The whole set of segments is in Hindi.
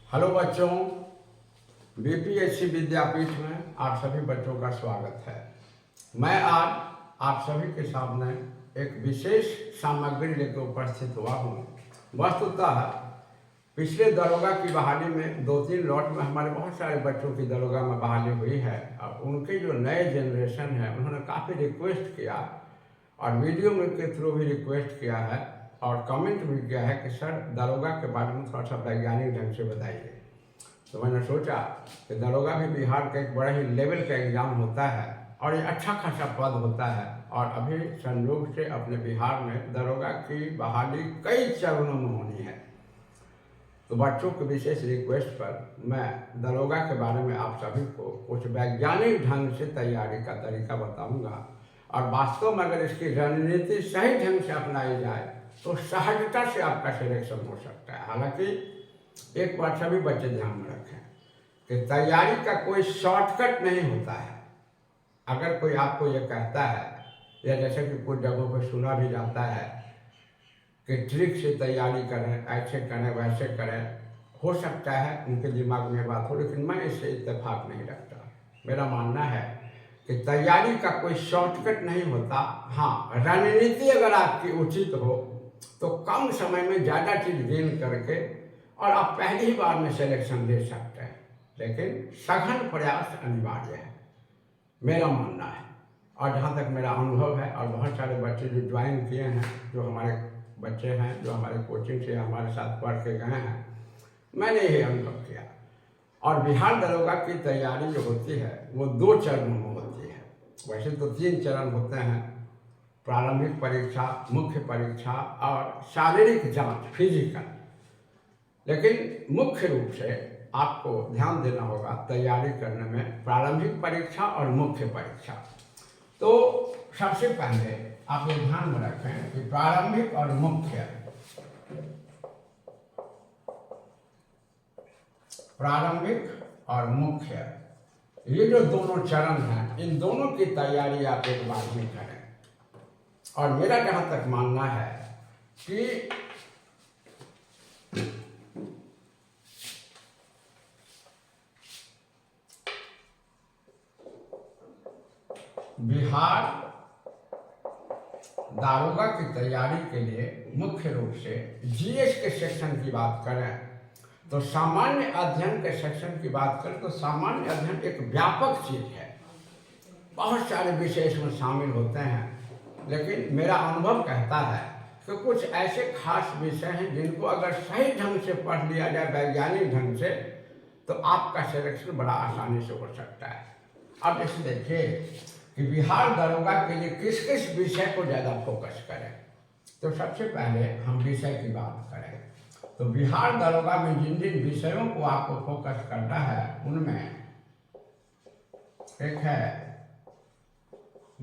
हेलो बच्चों, बीपीएससी विद्यापीठ में आप सभी बच्चों का स्वागत है। मैं आज आप सभी के सामने एक विशेष सामग्री लेकर उपस्थित हुआ हूँ। वस्तुतः पिछले दरोगा की बहाली में 2-3 लॉट में हमारे बहुत सारे बच्चों की दरोगा में बहाली हुई है और उनके जो नए जनरेशन है उन्होंने काफ़ी रिक्वेस्ट किया और वीडियो में के थ्रू भी रिक्वेस्ट किया है और कमेंट भी किया है कि सर दरोगा के बारे में थोड़ा सा वैज्ञानिक ढंग से बताइए। तो मैंने सोचा कि दरोगा भी बिहार का एक बड़ा ही लेवल का एग्ज़ाम होता है और ये अच्छा खासा पद होता है और अभी संयोग से अपने बिहार में दरोगा की बहाली कई चरणों में होनी है। तो बच्चों के विशेष रिक्वेस्ट पर मैं दरोगा के बारे में आप सभी को कुछ वैज्ञानिक ढंग से तैयारी का तरीका बताऊंगा और वास्तव में अगर इसकी रणनीति सही ढंग से अपनाई जाए तो सहजता से आपका सिलेक्शन हो सकता है। हालांकि एक बात सभी बच्चे ध्यान में रखें कि तैयारी का कोई शॉर्टकट नहीं होता है। अगर कोई आपको ये कहता है या जैसे कि कुछ जगहों पर सुना भी जाता है कि ट्रिक से तैयारी करें, ऐसे करें वैसे करें, हो सकता है उनके दिमाग में बात हो, लेकिन मैं इससे इत्तेफाक नहीं रखता। मेरा मानना है कि तैयारी का कोई शॉर्टकट नहीं होता। हाँ, रणनीति अगर आपकी उचित हो तो कम समय में ज़्यादा चीज़ गेन करके और आप पहली ही बार में सिलेक्शन ले सकते हैं, लेकिन सघन प्रयास अनिवार्य है, मेरा मानना है। और जहाँ तक मेरा अनुभव है और बहुत सारे बच्चे जो ज्वाइन किए हैं, जो हमारे बच्चे हैं, जो हमारे कोचिंग से हमारे साथ पढ़ के गए हैं, मैंने यही अनुभव किया। और बिहार दरोगा की तैयारी जो होती है वो 2 चरणों में होती है। वैसे तो 3 चरण होते हैं, प्रारंभिक परीक्षा, मुख्य परीक्षा और शारीरिक जांच, फिजिकल। लेकिन मुख्य रूप से आपको ध्यान देना होगा तैयारी करने में प्रारंभिक परीक्षा और मुख्य परीक्षा। तो सबसे पहले आप ये ध्यान में रखें कि प्रारंभिक और मुख्य, प्रारंभिक और मुख्य ये जो दोनों चरण हैं, इन दोनों की तैयारी आप एक बार ही करें। और मेरा जहाँ तक मानना है कि बिहार दारोगा की तैयारी के लिए मुख्य रूप से जीएस के सेक्शन की बात करें तो सामान्य अध्ययन के सेक्शन की बात करें तो सामान्य अध्ययन एक व्यापक चीज है, बहुत सारे विषय इसमें शामिल होते हैं। लेकिन मेरा अनुभव कहता है कि कुछ ऐसे खास विषय हैं जिनको अगर सही ढंग से पढ़ लिया जाए वैज्ञानिक ढंग से तो आपका सिलेक्शन बड़ा आसानी से हो सकता है। अब जैसे देखिए कि बिहार दरोगा के लिए किस किस विषय को ज़्यादा फोकस करें, तो सबसे पहले हम विषय की बात करें तो बिहार दरोगा में जिन जिन विषयों को आपको फोकस करना है उनमें एक है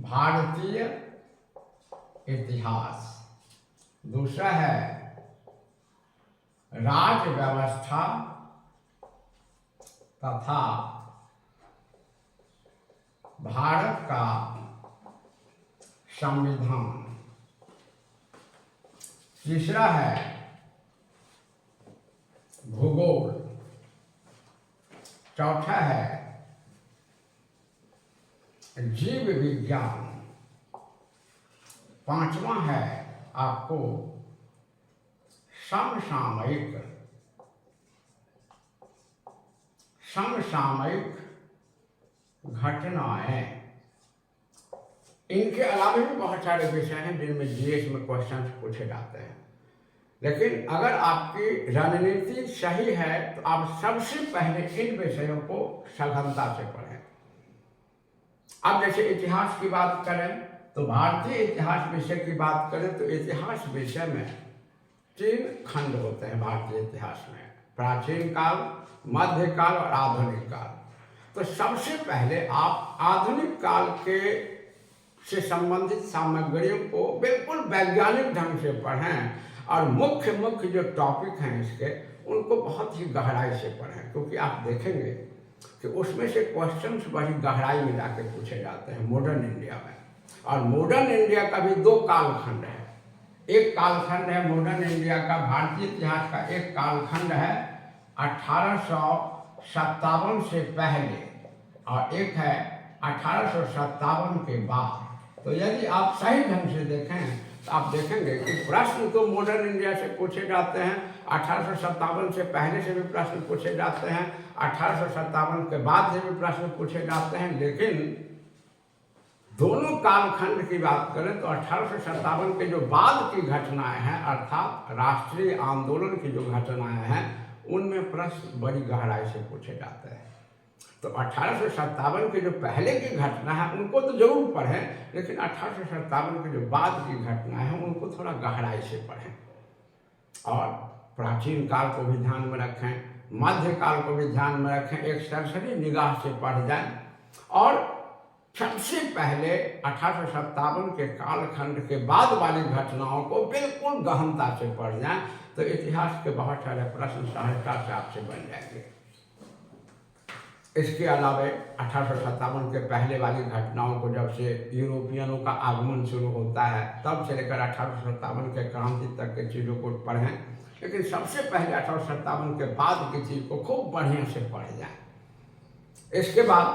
भारतीय इतिहास, दूसरा है राज्य व्यवस्था तथा भारत का संविधान, तीसरा है भूगोल, चौथा है जीव विज्ञान, पांचवा है आपको समसामयिक घटनाएं। इनके अलावा भी बहुत सारे विषय हैं जिनमें जीएस में क्वेश्चन पूछे जाते हैं। लेकिन अगर आपकी रणनीति सही है तो आप सबसे पहले इन विषयों को सघनता से पढ़ें। अब जैसे इतिहास की बात करें तो भारतीय इतिहास विषय की बात करें तो इतिहास विषय में 3 खंड होते हैं भारतीय इतिहास में, प्राचीन काल, मध्यकाल और आधुनिक काल। तो सबसे पहले आप आधुनिक काल के से संबंधित सामग्रियों को बिल्कुल वैज्ञानिक ढंग से पढ़ें और मुख्य जो टॉपिक हैं इसके उनको बहुत ही गहराई से पढ़ें, क्योंकि आप देखेंगे कि उसमें से क्वेश्चंस बड़ी गहराई में जाके पूछे जाते हैं मॉडर्न इंडिया में। और मॉडर्न इंडिया का भी 2 कालखंड है। एक कालखंड है मॉडर्न इंडिया का, भारतीय इतिहास का एक कालखंड है 1857 से पहले और एक है 1857 के बाद। तो यदि आप सही ढंग से देखें तो आप देखेंगे कि प्रश्न तो मॉडर्न इंडिया से पूछे जाते हैं, 1857 से पहले से भी प्रश्न पूछे जाते हैं, 1857 के बाद से भी प्रश्न पूछे जाते हैं। लेकिन दोनों कालखंड की बात करें तो 1857 के जो बाद की घटनाएं हैं, अर्थात राष्ट्रीय आंदोलन की जो घटनाएं हैं, उनमें प्रश्न बड़ी गहराई से पूछे जाते हैं। तो 1857 के जो पहले की घटना है उनको तो जरूर पढ़ें, लेकिन 1857 के जो बाद की घटना है उनको थोड़ा गहराई से पढ़ें और प्राचीन काल को भी ध्यान में रखें, मध्यकाल को भी ध्यान में रखें, एक सरसरी निगाह से पढ़ जाएं और सबसे पहले 1857 के कालखंड के बाद वाली घटनाओं को बिल्कुल गहनता से पढ़ जाएं, तो इतिहास के बहुत सारे प्रश्न सहजता से आपसे बन जाएंगे। इसके अलावा 1857 के पहले वाली घटनाओं को जब से यूरोपियनों का आगमन शुरू होता है तब से लेकर 1857 के क्रांति तक के चीज़ों को पढ़ें, लेकिन सबसे पहले 1857 के बाद की चीज़ को खूब बढ़िया से पढ़ जाएं। इसके बाद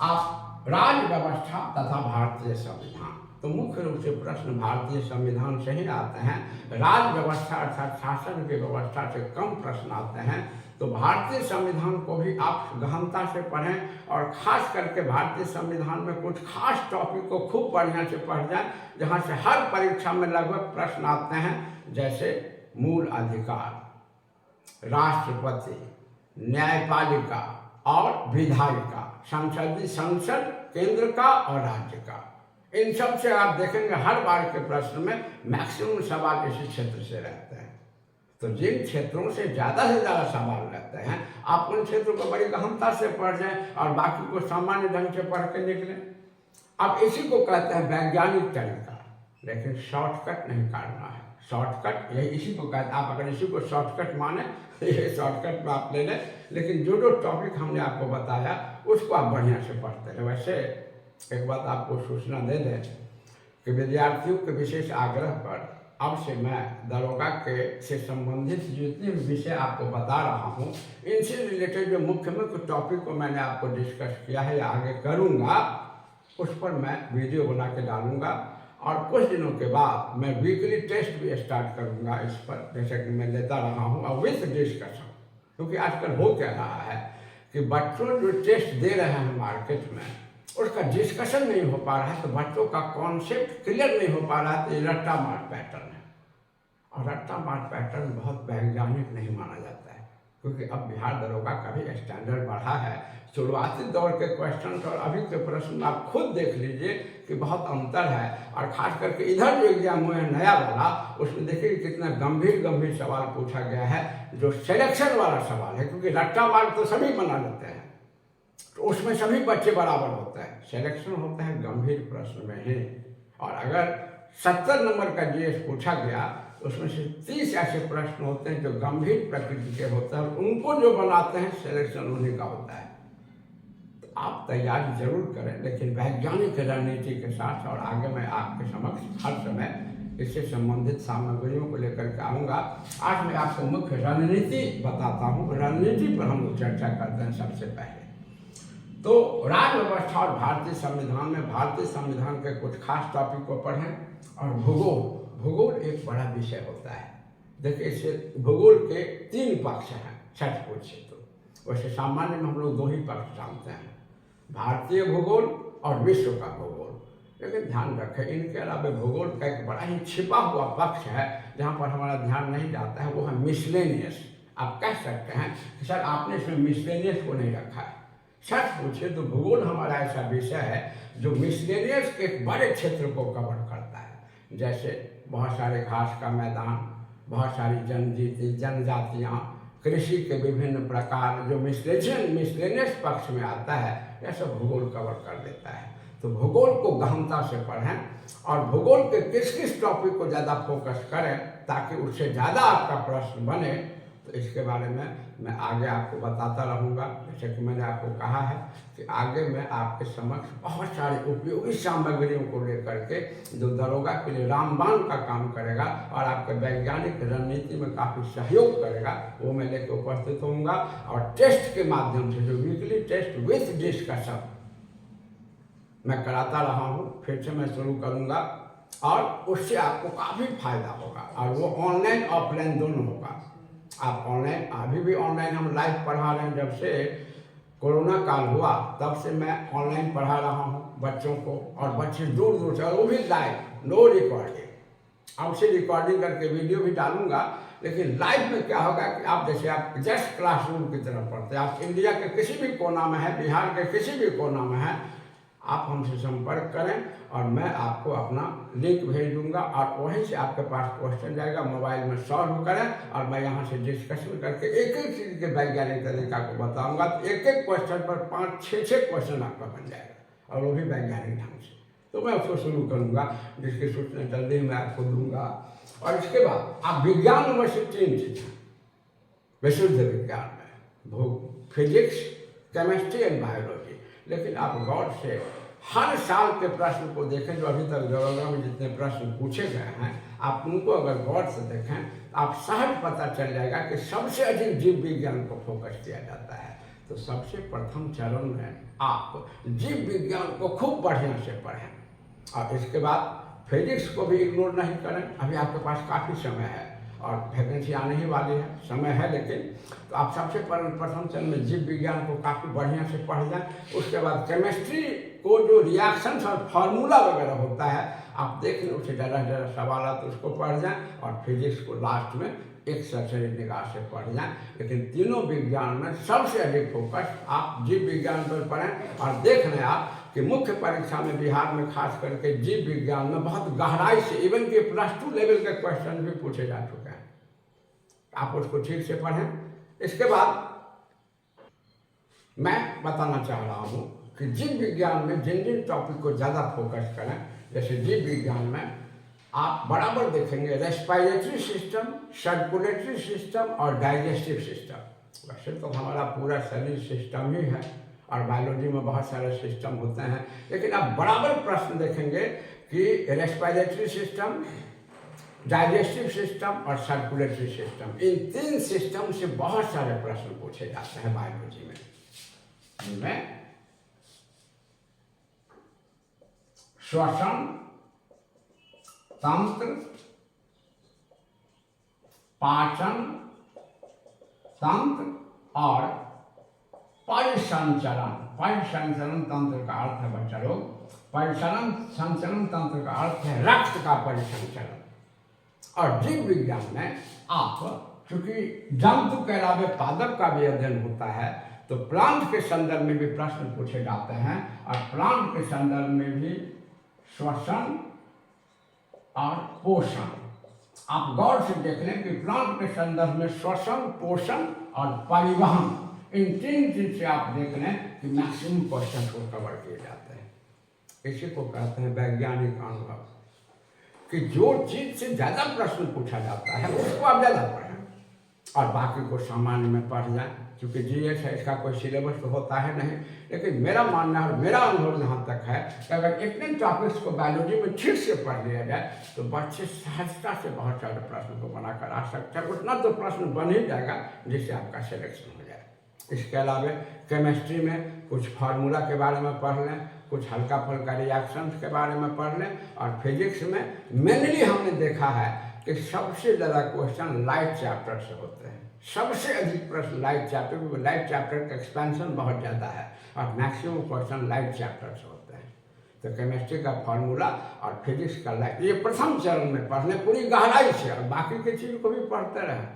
आप राज व्यवस्था तथा भारतीय संविधान, तो मुख्य रूप से प्रश्न भारतीय संविधान से ही आते हैं। राज व्यवस्था अर्थात शासन की व्यवस्था से कम प्रश्न आते हैं। तो भारतीय संविधान को भी आप गहनता से पढ़ें और ख़ास करके भारतीय संविधान में कुछ खास टॉपिक को खूब बढ़िया से पढ़ जाएं, जहाँ से हर परीक्षा में लगभग प्रश्न आते हैं, जैसे मूल अधिकार, राष्ट्रपति, न्यायपालिका और विधायिका, संसद केंद्र का और राज्य का। इन सब से आप देखेंगे हर बार के प्रश्न में मैक्सिमम सवाल इसी क्षेत्र से रहते हैं। तो जिन क्षेत्रों से ज़्यादा सवाल रहते हैं आप उन क्षेत्रों को बड़ी गहनता से पढ़ जाएं और बाकी को सामान्य ढंग से पढ़ के निकलें। अब इसी को कहते हैं वैज्ञानिक तरीका, लेकिन शॉर्टकट नहीं काटना है। शॉर्टकट यही इसी को कहते हैं। आप अगर इसी को शॉर्टकट माने तो ये शॉर्टकट में आप ले लें, लेकिन जो जो टॉपिक हमने आपको बताया उसको आप बढ़िया से पढ़ते हैं। वैसे एक बात आपको सूचना दे दें कि विद्यार्थियों के विशेष आग्रह पर अब से मैं दरोगा के से संबंधित जितने भी विषय आपको बता रहा हूँ, इनसे रिलेटेड जो मुख्य टॉपिक को मैंने आपको डिस्कस किया है या आगे करूँगा, उस पर मैं वीडियो बना के डालूँगा। और कुछ दिनों के बाद मैं वीकली टेस्ट भी स्टार्ट करूँगा इस पर, जैसे कि मैं लेता रहा हूँ, और विथ डिस्कशन। क्योंकि आजकल हो क्या रहा है कि बच्चों जो टेस्ट दे रहे हैं मार्केट में उसका डिस्कशन नहीं हो पा रहा है, तो बच्चों का कॉन्सेप्ट क्लियर नहीं हो पा रहा है। तो ये रट्टा मार पैटर्न है, और रट्टा मार पैटर्न बहुत वैज्ञानिक नहीं माना जाता है, क्योंकि अब बिहार दरोगा का भी स्टैंडर्ड बढ़ा है। शुरुआती दौर के क्वेश्चन और अभी के प्रश्न आप खुद देख लीजिए कि बहुत अंतर है। और खास करके इधर जो एग्जाम हुए हैं नया वाला, उसमें देखिए कितना गंभीर सवाल पूछा गया है, जो सिलेक्शन वाला सवाल है। क्योंकि रट्टा मार तो सभी बना लेते हैं, तो उसमें सभी बच्चे बराबर होते हैं। सिलेक्शन होता है गंभीर प्रश्न में ही। और अगर 70 नंबर का जीएस पूछा गया तो उसमें से 30 ऐसे प्रश्न होते हैं जो गंभीर प्रकृति के होते हैं, और उनको जो बनाते हैं सिलेक्शन उन्हीं का होता है। तो आप तैयारी जरूर करें, लेकिन वैज्ञानिक रणनीति के साथ। और आगे मैं आपके समक्ष हर समय इससे संबंधित सामग्रियों को लेकर के आऊँगा। आज मैं आपको मुख्य रणनीति बताता हूँ। रणनीति पर हम लोग चर्चा करते हैं। सबसे पहले तो राज व्यवस्था और भारतीय संविधान में भारतीय संविधान के कुछ खास टॉपिक को पढ़ें। और भूगोल एक बड़ा विषय होता है। देखिए, इससे भूगोल के 3 पक्ष हैं। सच पूछे तो वैसे सामान्य में हम लोग 2 ही पक्ष जानते हैं, भारतीय भूगोल और विश्व का भूगोल। लेकिन ध्यान रखें, इनके अलावा भूगोल का एक बड़ा ही छिपा हुआ पक्ष है जहाँ पर हमारा ध्यान नहीं जाता है, वो है मिसलेनियस। आप कह सकते हैं कि सर आपने इसमें मिसलेनियस को नहीं रखा है। सच पूछे तो भूगोल हमारा ऐसा विषय है जो मिसलेनियस के एक बड़े क्षेत्र को कवर करता है। जैसे बहुत सारे घास का मैदान, बहुत सारी जनजातियाँ, कृषि के विभिन्न प्रकार, जो मिसलेनियस पक्ष में आता है, यह सब भूगोल कवर कर देता है। तो भूगोल को गहनता से पढ़ें और भूगोल के किस किस टॉपिक को ज़्यादा फोकस करें ताकि उससे ज़्यादा आपका प्रश्न बने। तो तो इसके बारे में मैं आगे आपको बताता रहूँगा। जैसे कि मैंने आपको कहा है कि आगे मैं आपके समक्ष बहुत सारी उपयोगी सामग्रियों को लेकर के जो दरोगा के लिए रामबाण का काम करेगा और आपके वैज्ञानिक रणनीति में काफ़ी सहयोग करेगा, वो मैं लेकर उपस्थित होऊंगा। और टेस्ट के माध्यम से जो वीकली टेस्ट विथ डिस्कशन मैं कराता रहा हूँ, फिर से मैं शुरू करूँगा और उससे आपको काफ़ी फायदा होगा। और वो ऑनलाइन ऑफलाइन दोनों होगा। आप ऑनलाइन, अभी भी ऑनलाइन हम लाइव पढ़ा रहे हैं। जब से कोरोना काल हुआ तब से मैं ऑनलाइन पढ़ा रहा हूँ बच्चों को, और बच्चे दूर दूर से, और वो भी लाइव, नो रिकॉर्डिंग। अब से रिकॉर्डिंग करके वीडियो भी डालूंगा, लेकिन लाइव में क्या होगा कि आप जैसे आप जस्ट क्लासरूम की तरफ पढ़ते हैं, आप इंडिया के किसी भी कोना में है, बिहार के किसी भी कोना में है, आप हमसे संपर्क करें और मैं आपको अपना लिंक भेज दूंगा और वहीं से आपके पास क्वेश्चन जाएगा, मोबाइल में सॉल्व करें और मैं यहाँ से डिस्कशन करके एक एक चीज़ के वैज्ञानिक तरीका को बताऊंगा। तो एक एक क्वेश्चन पर 5-6 क्वेश्चन आपका बन जाएगा, और वो भी वैज्ञानिक ढंग से। तो मैं उसको शुरू करूँगा, जिसकी सूचना जल्दी मैं आपको दूंगा। और इसके बाद आप विज्ञान में से 3 चीज़, विशुद्ध विज्ञान में फिजिक्स, केमिस्ट्री एंड बायोलॉजी। लेकिन आप गौर से हर साल के प्रश्न को देखें, जो अभी तक दरोगा में जितने प्रश्न पूछे गए हैं, आप उनको अगर गौर से देखें तो आप सहज पता चल जाएगा कि सबसे अधिक जीव विज्ञान को फोकस किया जाता है। तो सबसे प्रथम चरण में आप जीव विज्ञान को खूब बढ़िया से पढ़ें, और इसके बाद फिजिक्स को भी इग्नोर नहीं करें। अभी आपके पास काफ़ी समय है और वैकेंसी आने ही वाली है, समय है, लेकिन तो आप सबसे प्रथम चरण में जीव विज्ञान को काफ़ी बढ़िया से पढ़ जाएं। उसके बाद केमिस्ट्री को जो रिएक्शंस और फार्मूला वगैरह होता है आप देख लें, उससे ज़्यादा सवाल आते उसको पढ़ जाएं, और फिजिक्स को लास्ट में एक सरसरी निगाह से पढ़ जाएं। लेकिन तीनों विज्ञान में सबसे अधिक फोकस आप जीव विज्ञान पर पढ़ें। और देख लें आप कि मुख्य परीक्षा में बिहार में खास करके जीव विज्ञान में बहुत गहराई से, इवन के +2 लेवल के क्वेश्चन भी पूछे जा चुके हैं। आप उसको ठीक से पढ़ें। इसके बाद मैं बताना चाह रहा हूँ कि जीव विज्ञान में जिन जिन टॉपिक को ज़्यादा फोकस करें, जैसे जीव विज्ञान में आप बराबर देखेंगे रेस्पिरेटरी सिस्टम, सर्कुलेटरी सिस्टम और डाइजेस्टिव सिस्टम। वैसे तो हमारा पूरा शरीर सिस्टम ही है, और बायोलॉजी में बहुत सारे सिस्टम होते हैं, लेकिन आप बराबर प्रश्न देखेंगे कि रेस्पिरेटरी सिस्टम, डाइजेस्टिव सिस्टम और सर्कुलेटरी सिस्टम, इन 3 सिस्टम से बहुत सारे प्रश्न पूछे जाते हैं बायोलॉजी में। इनमें श्वसन तंत्र, पाचन तंत्र और परिसंचरण। परिसंचरण तंत्र का अर्थ है बच्चा लोग, परिसंचरण तंत्र का अर्थ है रक्त का परिसंचरण। और जीव विज्ञान में आप चूंकि जंतु के अलावा पादप का भी अध्ययन होता है, तो प्लांट के संदर्भ में भी प्रश्न पूछे जाते हैं, और प्लांट के संदर्भ में भी श्वसन और पोषण। आप गौर से देख लें कि प्लांट के संदर्भ में श्वसन, पोषण और परिवहन, इन 3 चीज से आप देख लें कि मैक्सिमम क्वेश्चन को कवर किए जाते हैं। इसी को कहते हैं वैज्ञानिक अनुभव, कि जो चीज से ज़्यादा प्रश्न पूछा जाता है उसको आप ज़्यादा पढ़ें और बाकी को सामान्य में पढ़ जाएं। क्योंकि जीएस है, इसका कोई सिलेबस तो होता है नहीं, लेकिन मेरा मानना और मेरा अनुभव यहाँ तक है कि अगर इतने टॉपिक्स को बायोलॉजी में ठीक से पढ़ लिया जाए तो बच्चे सहजता से बहुत सारे प्रश्न को बनाकर आ सकते हैं। उतना तो प्रश्न बन ही जाएगा जिससे आपका सिलेक्शन हो जाए। इसके अलावा केमिस्ट्री में कुछ फार्मूला के बारे में पढ़ लें, कुछ हल्का फुल्का रिएक्शंस के बारे में पढ़ लें, और फिजिक्स में मेनली हमने देखा है कि सबसे ज़्यादा क्वेश्चन लाइट चैप्टर से होते हैं। सबसे अधिक प्रश्न लाइट चैप्टर, क्योंकि लाइट चैप्टर का एक्सपेंशन बहुत ज़्यादा है और मैक्सिमम क्वेश्चन लाइट चैप्टर से होते हैं। तो केमिस्ट्री का फार्मूला और फिजिक्स का लाइट, ये प्रथम चरण में पढ़ लें पूरी गहराई से, और बाकी की चीज़ को भी पढ़ते रहें।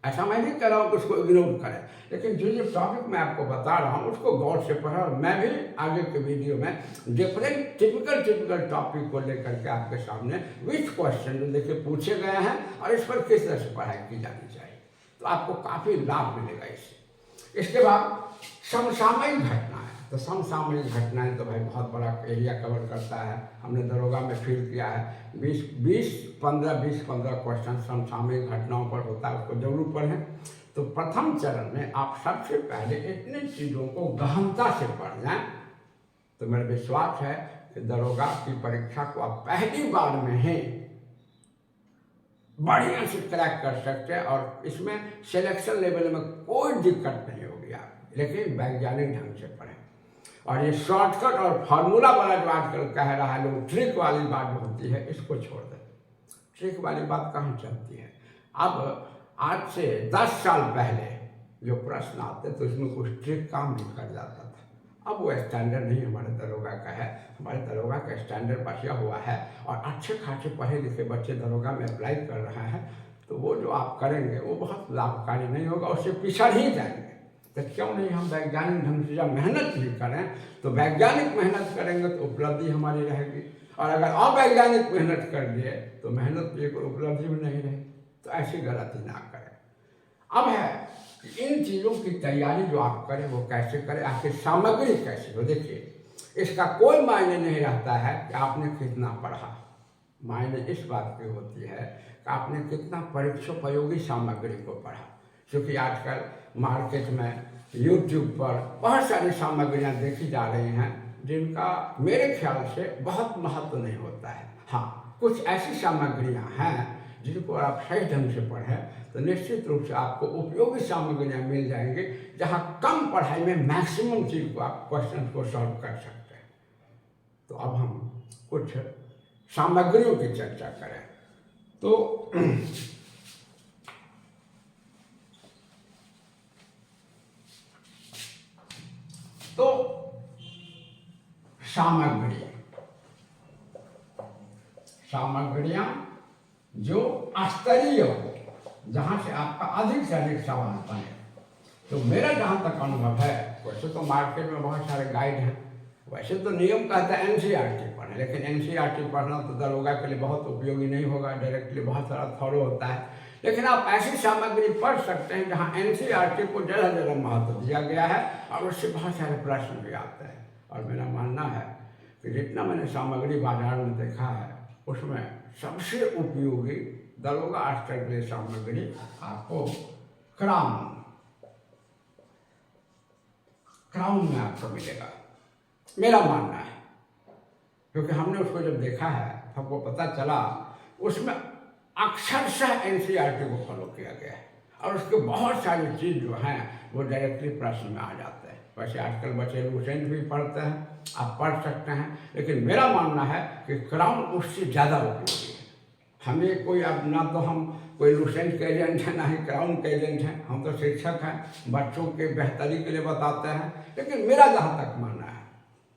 ऐसा मैं नहीं कह रहा हूँ कि उसको इग्नोर करें, लेकिन जो टॉपिक मैं आपको बता रहा हूँ उसको गौर से पढ़ें। और मैं भी आगे के वीडियो में डिफरेंट टिपिकल टॉपिक को लेकर के आपके सामने विच क्वेश्चन जो देखिए पूछे गए हैं और इस पर किस तरह से पढ़ाई की जानी चाहिए, तो आपको काफ़ी लाभ मिलेगा इससे। इसके बाद समसामयिक घटनाएं, तो समसामयिक घटनाएं तो भाई बहुत बड़ा एरिया कवर करता है। हमने दरोगा में फील किया है 20-15 क्वेश्चन समसामयिक घटनाओं पर होता है, उसको जरूर पढ़ें। तो प्रथम चरण में आप सबसे पहले इतनी चीज़ों को गहनता से पढ़ जाएं, तो मेरा विश्वास है कि दरोगा की परीक्षा को आप पहली बार में ही बढ़िया से क्रैक कर सकते हैं और इसमें सिलेक्शन लेवल में कोई दिक्कत नहीं होगी आप, लेकिन वैज्ञानिक ढंग से पढ़ें। और ये शॉर्टकट और फार्मूला वाला जो आजकल कह रहा है लोग, ट्रिक वाली बात जो होती है, इसको छोड़ दें। ट्रिक वाली बात कहाँ चलती है? अब आज से 10 साल पहले जो प्रश्न आते तो इसमें कुछ ट्रिक काम भी कर जाता था। अब वो स्टैंडर्ड नहीं हमारे दरोगा का है। हमारे दरोगा का स्टैंडर्ड बचा हुआ है और अच्छे खासे पढ़े लिखे बच्चे दरोगा में अप्लाई कर रहे हैं, तो वो जो आप करेंगे वो बहुत लाभकारी नहीं होगा, उससे पिछड़ ही जाएंगे। तो क्यों नहीं हम वैज्ञानिक ढंग से जब मेहनत भी करें तो वैज्ञानिक मेहनत करेंगे तो उपलब्धि हमारी रहेगी, और अगर अवैज्ञानिक मेहनत कर दिए तो मेहनत भी कोई उपलब्धि भी नहीं रहेगी। तो ऐसी गलती ना करें। अब है कि इन चीज़ों की तैयारी जो आप करें वो कैसे करें, आपकी सामग्री कैसी हो। देखिए, इसका कोई मायने नहीं रहता है कि आपने कितना पढ़ा, मायने इस बात की होती है कि आपने कितना परीक्षोपयोगी सामग्री को पढ़ा। क्योंकि आजकल मार्केट में यूट्यूब पर बहुत सारी सामग्रियाँ देखी जा रही हैं जिनका मेरे ख्याल से बहुत महत्व नहीं होता है। हाँ, कुछ ऐसी सामग्रियाँ हैं जिनको आप सही ढंग से पढ़ें तो निश्चित रूप से आपको उपयोगी सामग्रियाँ मिल जाएंगी, जहाँ कम पढ़ाई में मैक्सिमम चीज़ को आप क्वेश्चन को सॉल्व कर सकते हैं। तो अब हम कुछ सामग्रियों की चर्चा करें। तो सामग्रियाँ जो स्तरीय हो, जहाँ से आपका अधिक से अधिक सवाल बने। तो मेरा जहाँ तक अनुभव है, वैसे तो मार्केट में बहुत सारे गाइड हैं, वैसे तो नियम कहता है एनसीईआरटी पढ़ें, लेकिन एनसीईआरटी पढ़ना तो दरोगा के लिए बहुत उपयोगी नहीं होगा, डायरेक्टली बहुत सारा थॉरो होता है। लेकिन आप ऐसी सामग्री पढ़ सकते हैं जहाँ एनसीईआरटी को ज़्यादा ज़्यादा महत्व दिया गया है और उससे बहुत सारे प्रश्न भी आते हैं। और मेरा मानना है कि जितना मैंने सामग्री बाजार में देखा है उसमें सबसे उपयोगी दरोगा स्तर के लिए सामग्री आपको क्राउन में आपको मिलेगा, मेरा मानना है। क्योंकि हमने उसको जब देखा है हमको पता चला उसमें अक्षरशः एनसीईआरटी को फॉलो किया गया है और उसके बहुत सारी चीज़ जो हैं वो डायरेक्टली प्रश्न में आ जाते हैं। वैसे आजकल बच्चे लूसेंट भी पढ़ते हैं, आप पढ़ सकते हैं, लेकिन मेरा मानना है कि क्राउन उससे ज़्यादा उपयोगी है। हमें कोई, अब ना तो हम कोई लूसेंट के एजेंट हैं ना ही क्राउन के एजेंट हैं, हम तो शिक्षक हैं, बच्चों के बेहतरी के लिए बताते हैं। लेकिन मेरा जहाँ तक मानना है,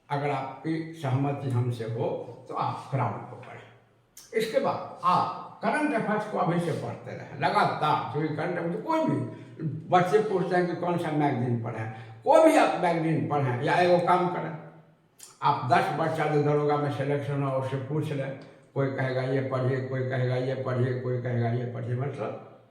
अगर आपकी सहमति हमसे हो तो आप क्राउन को पढ़ें। इसके बाद आप करंट अफेयर्स को अभी से पढ़ते रहें लगातार। क्योंकि करंट अफेयर्स कोई भी बच्चे पूछते हैं कि कौन सा मैगजीन पढ़ें, कोई भी आप मैगजीन पढ़ें या एगो काम करें, आप 10 बच्चा जो दरोगा में सिलेक्शन हो उससे पूछ लें, कोई कहेगा ये पढ़िए, कोई कहेगा ये पढ़िए, कोई कहेगा ये पढ़िए, मतलब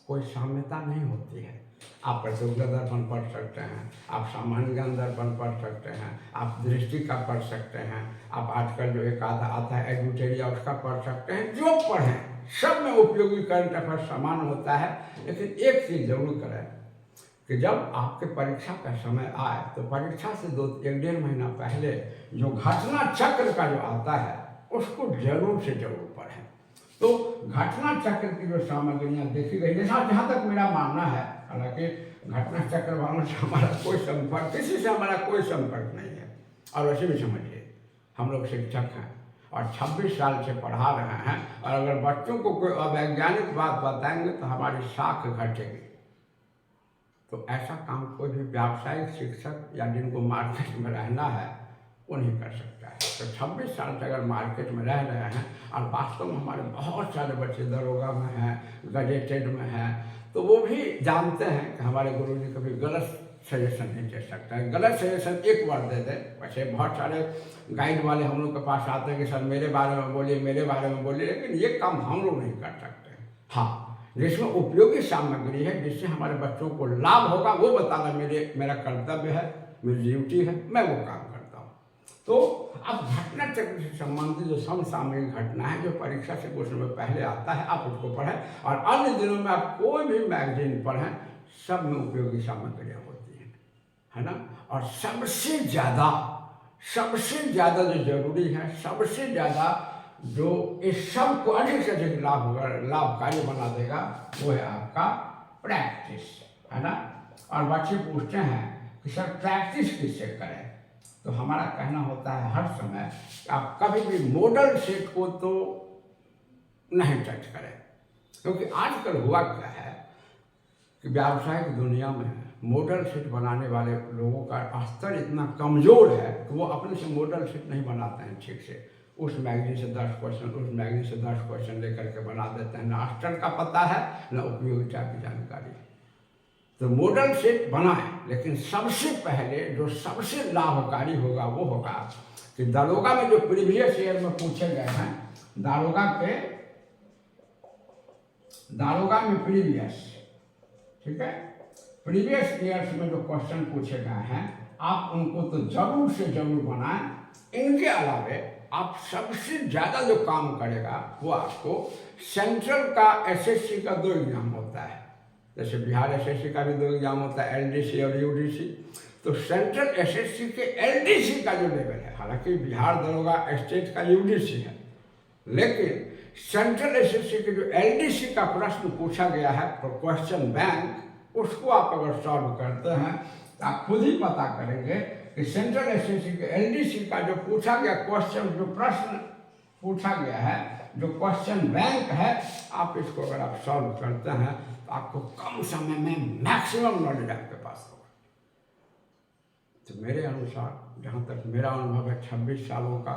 कोई साम्यता नहीं होती है। आप प्रतियोगिता दर्पण पढ़ सकते हैं, आप सामान्य ज्ञान दर्पण पढ़ सकते हैं, आप दृष्टि का पढ़ सकते हैं, आप आजकल जो एक आधा आता है एडुटेरिया उसका पढ़ सकते हैं। जो पढ़ें सब में उपयोगी करंट अफेयर्स समान होता है। लेकिन एक चीज़ जरूर करें कि जब आपके परीक्षा का समय आए तो परीक्षा से 1-1.5 महीना पहले जो घटना चक्र का जो आता है उसको जरूर से जरूर पढ़ें। तो घटना चक्र की जो सामग्रियाँ देखी गई है, जहाँ तक मेरा मानना है, हालांकि घटना चक्र वालों से हमारा कोई संपर्क, किसी से हमारा कोई संपर्क नहीं है। और वैसे भी समझिए हम लोग शिक्षक हैं और 26 साल से पढ़ा रहे हैं, और अगर बच्चों को कोई अवैज्ञानिक बात बताएंगे तो हमारी साख घटेगी। तो ऐसा काम कोई भी व्यावसायिक शिक्षक या जिनको मार्केट में रहना है वो नहीं कर सकता है। तो 26 साल से अगर मार्केट में रह रहे हैं और वास्तव में हमारे बहुत सारे बच्चे दरोगा में हैं, गजेटेड में हैं, तो वो भी जानते हैं कि हमारे गुरुजी कभी गलत सजेशन नहीं दे सकता है। गलत सजेशन एक बार दे दे, वैसे बहुत सारे गाइड वाले हम लोग के पास आते हैं कि सर मेरे बारे में बोलिए, मेरे बारे में बोलिए, लेकिन ये काम हम लोग नहीं कर सकते। हाँ, जिसमें उपयोगी सामग्री है, जिससे हमारे बच्चों को लाभ होगा वो बताना मेरा कर्तव्य है। मेरी ड्यूटी है, मैं वो काम करता हूँ। तो अब घटना चक्र से संबंधित जो समसामयिक घटना है, जो परीक्षा से क्वेश्चन में पहले आता है, आप उसको पढ़ें। और अन्य दिनों में आप कोई भी मैगजीन पढ़ें, सब में उपयोगी सामग्रियाँ होती हैं, है ना। और सबसे ज़्यादा जो जरूरी है, सबसे ज़्यादा जो इस सब को अधिक से अधिक लाभकारी बना देगा, वो है आपका प्रैक्टिस, है ना। और बच्चे पूछते हैं कि सर प्रैक्टिस किससे करें, तो हमारा कहना होता है हर समय आप कभी भी मॉडल सेट को तो नहीं टच करें, क्योंकि आजकल हुआ क्या है कि व्यावसायिक दुनिया में मॉडल सेट बनाने वाले लोगों का स्तर इतना कमज़ोर है कि वो अपने से मॉडल सेट नहीं बनाते हैं ठीक से। उस मैगजीन से 10 क्वेश्चन, उस मैगजीन से 10 क्वेश्चन लेकर के बना देते हैं, ना स्तर का पता है, ना उपयोगिता की जानकारी। तो मॉडल सेट बनाएं, लेकिन सबसे पहले जो सबसे लाभकारी होगा वो होगा कि दारोगा में जो प्रीवियस ईयर में पूछे गए हैं, दारोगा में प्रीवियस, ठीक है, प्रीवियस ईयर्स में जो क्वेश्चन पूछे गए हैं, आप उनको तो जरूर से जरूर बनाएं। इनके अलावे आप सबसे ज़्यादा जो काम करेगा वो आपको सेंट्रल का एसएससी का 2 एग्जाम होता है, जैसे बिहार एसएससी का भी 2 एग्जाम होता है, एलडीसी और यूडीसी। तो सेंट्रल एसएससी के एलडीसी का जो लेवल है, हालांकि बिहार दरोगा स्टेट का यूडीसी है, लेकिन सेंट्रल एसएससी के जो एलडीसी का प्रश्न पूछा गया है, तो क्वेश्चन बैंक, उसको आप अगर सॉल्व करते हैं तो आप खुद ही पता करेंगे कि सेंट्रल एसएससी के एलडीसी का जो पूछा गया क्वेश्चन, जो प्रश्न पूछा गया है, जो क्वेश्चन बैंक है, आप इसको अगर आप सॉल्व करते हैं तो आपको कम समय में मैक्सिमम नॉलेज आपके पास होगा। तो मेरे अनुसार, जहाँ तक मेरा अनुभव है 26 सालों का,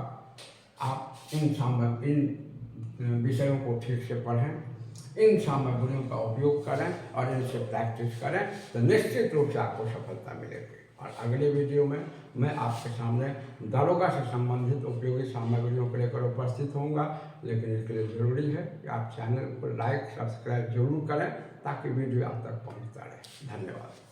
आप इन विषयों को ठीक से पढ़ें, इन सामग्रियों का उपयोग करें और इनसे प्रैक्टिस करें, तो निश्चित रूप से आपको सफलता मिलेगी। और अगले वीडियो में मैं आपके सामने दारोगा से संबंधित उपयोगी सामग्रियों को लेकर उपस्थित होऊंगा, लेकिन इसके लिए ज़रूरी है कि आप चैनल को लाइक सब्सक्राइब जरूर करें, ताकि वीडियो आप तक पहुंचता रहे। धन्यवाद।